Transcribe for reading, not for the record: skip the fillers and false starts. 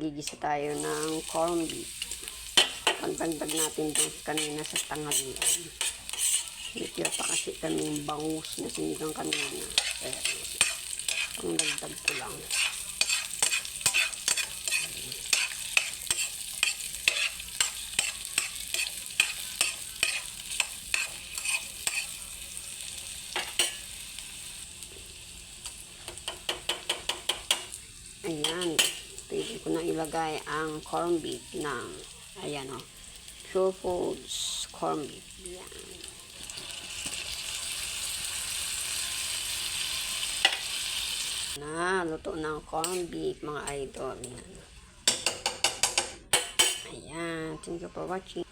Magigisa tayo ng corned beef. Pagdagdag natin doon kanina sa tanghalian. Natira pa kasi kaming bangus na sinigang kanina. Pangdagdag ko lang. Ayan, pwede ko na ilagay ang corned beef ng, ayan o, Pure Foods corned beef. Ayan. Luto ng corned beef, mga idol. Ayan, thank you for watching.